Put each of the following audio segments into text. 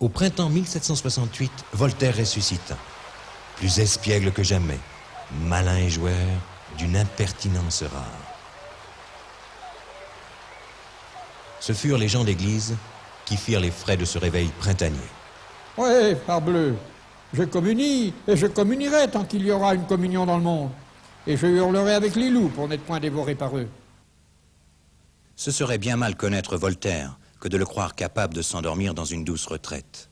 Au printemps 1768, Voltaire ressuscita, plus espiègle que jamais, malin et joueur, d'une impertinence rare. Ce furent les gens d'église qui firent les frais de ce réveil printanier. Oui, parbleu, je communie et je communierai tant qu'il y aura une communion dans le monde. Et je hurlerai avec les loups pour n'être point dévoré par eux. Ce serait bien mal connaître Voltaire que de le croire capable de s'endormir dans une douce retraite.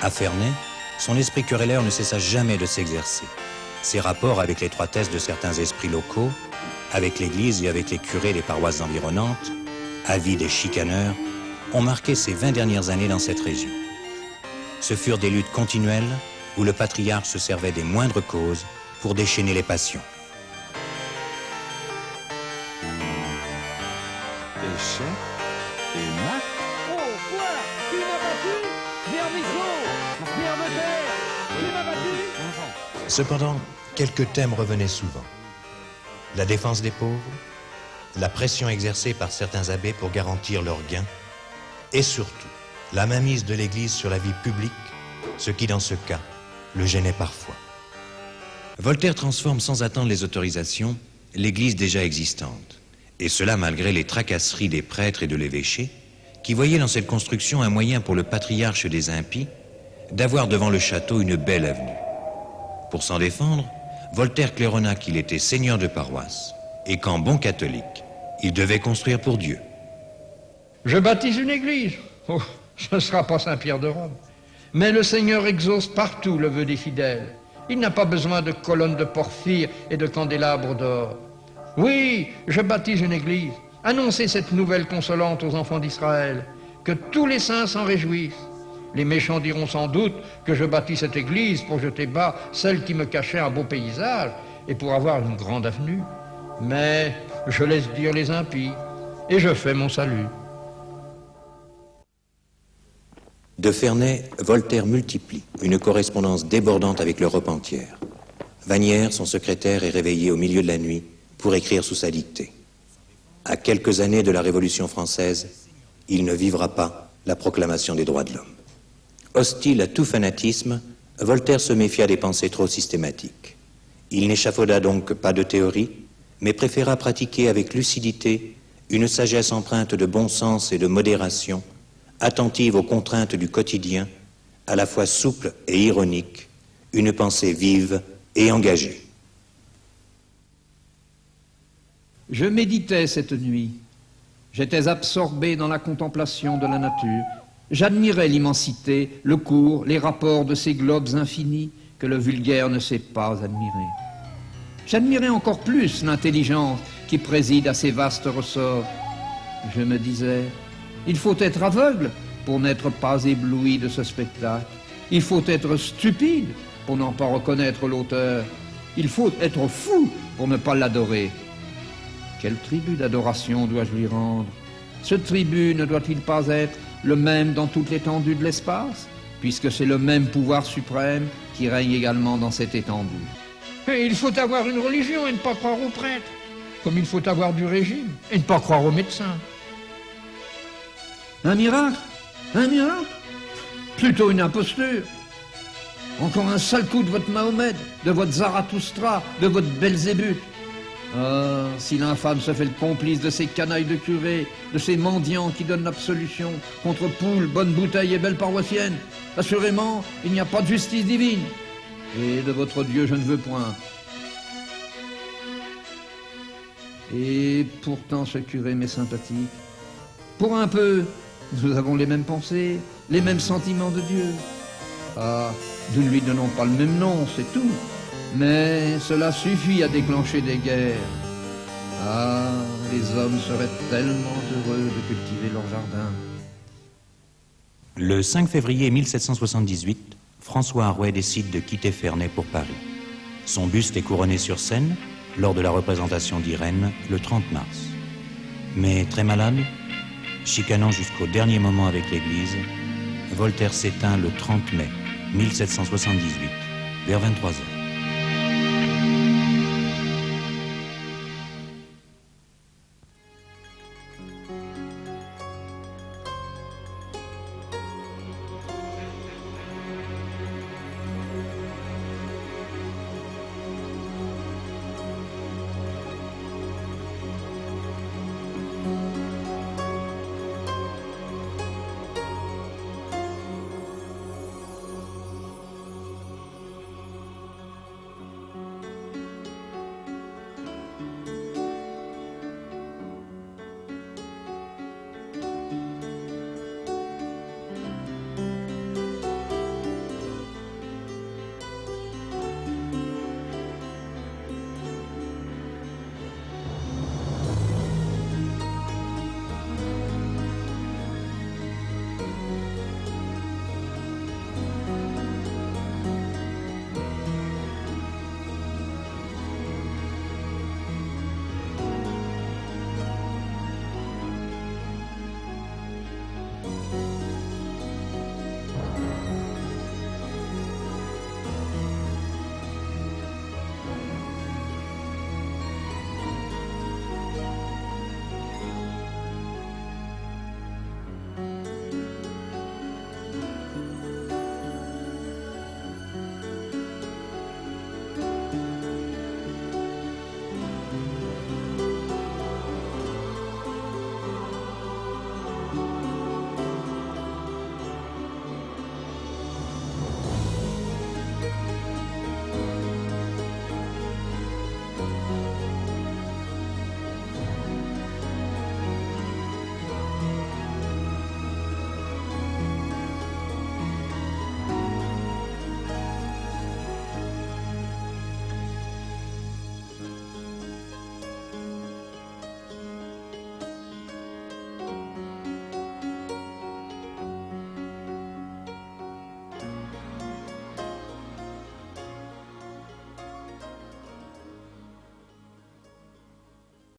À Ferney, son esprit querelleur ne cessa jamais de s'exercer. Ses rapports avec l'étroitesse de certains esprits locaux, avec l'Église et avec les curés des paroisses environnantes, avides et chicaneurs, ont marqué ces 20 dernières années dans cette région. Ce furent des luttes continuelles où le patriarche se servait des moindres causes pour déchaîner les passions. Échec et mat. Oh, quoi? Qui m'a battu? Vermisseau! Vermeterre! Qui m'a battu? Cependant, quelques thèmes revenaient souvent. La défense des pauvres, la pression exercée par certains abbés pour garantir leurs gains, et surtout, la mainmise de l'Église sur la vie publique, ce qui, dans ce cas, le gênait parfois. Voltaire transforme sans attendre les autorisations l'Église déjà existante, et cela malgré les tracasseries des prêtres et de l'évêché, qui voyaient dans cette construction un moyen pour le patriarche des impies d'avoir devant le château une belle avenue. Pour s'en défendre, Voltaire claironna qu'il était seigneur de paroisse et qu'en bon catholique, il devait construire pour Dieu. Je baptise une église. Oh, ce ne sera pas Saint-Pierre de Rome. Mais le Seigneur exauce partout le vœu des fidèles. Il n'a pas besoin de colonnes de porphyre et de candélabres d'or. Oui, je baptise une église. Annoncez cette nouvelle consolante aux enfants d'Israël. Que tous les saints s'en réjouissent. Les méchants diront sans doute que je bâtis cette église pour jeter bas celle qui me cachait un beau paysage et pour avoir une grande avenue. Mais je laisse dire les impies et je fais mon salut. De Ferney, Voltaire multiplie une correspondance débordante avec l'Europe entière. Vanière, son secrétaire, est réveillé au milieu de la nuit pour écrire sous sa dictée. À quelques années de la Révolution française, il ne vivra pas la proclamation des droits de l'homme. Hostile à tout fanatisme, Voltaire se méfia des pensées trop systématiques. Il n'échafauda donc pas de théorie, mais préféra pratiquer avec lucidité une sagesse empreinte de bon sens et de modération, attentive aux contraintes du quotidien, à la fois souple et ironique, une pensée vive et engagée. Je méditais cette nuit. J'étais absorbé dans la contemplation de la nature. J'admirais l'immensité, le cours, les rapports de ces globes infinis que le vulgaire ne sait pas admirer. J'admirais encore plus l'intelligence qui préside à ces vastes ressorts. Je me disais, il faut être aveugle pour n'être pas ébloui de ce spectacle. Il faut être stupide pour n'en pas reconnaître l'auteur. Il faut être fou pour ne pas l'adorer. Quel tribut d'adoration dois-je lui rendre? Ce tribut ne doit-il pas être le même dans toute l'étendue de l'espace, puisque c'est le même pouvoir suprême qui règne également dans cette étendue? Et il faut avoir une religion et ne pas croire aux prêtres, comme il faut avoir du régime et ne pas croire aux médecins. Un miracle? Un miracle? Plutôt une imposture. Encore un sale coup de votre Mahomet, de votre Zarathustra, de votre Belzébuth. Ah, si l'infâme se fait le complice de ces canailles de curés, de ces mendiants qui donnent l'absolution contre poules, bonnes bouteilles et belles paroissiennes, assurément, il n'y a pas de justice divine. Et de votre Dieu, je ne veux point. Et pourtant, ce curé m'est sympathique. Pour un peu, nous avons les mêmes pensées, les mêmes sentiments de Dieu. Ah, nous ne lui donnons pas le même nom, c'est tout. Mais cela suffit à déclencher des guerres. Ah, les hommes seraient tellement heureux de cultiver leur jardin. Le 5 février 1778, François Arouet décide de quitter Ferney pour Paris. Son buste est couronné sur scène lors de la représentation d'Irène le 30 mars. Mais très malade, Chicanant jusqu'au dernier moment avec l'Église, Voltaire s'éteint le 30 mai 1778, vers 23 heures.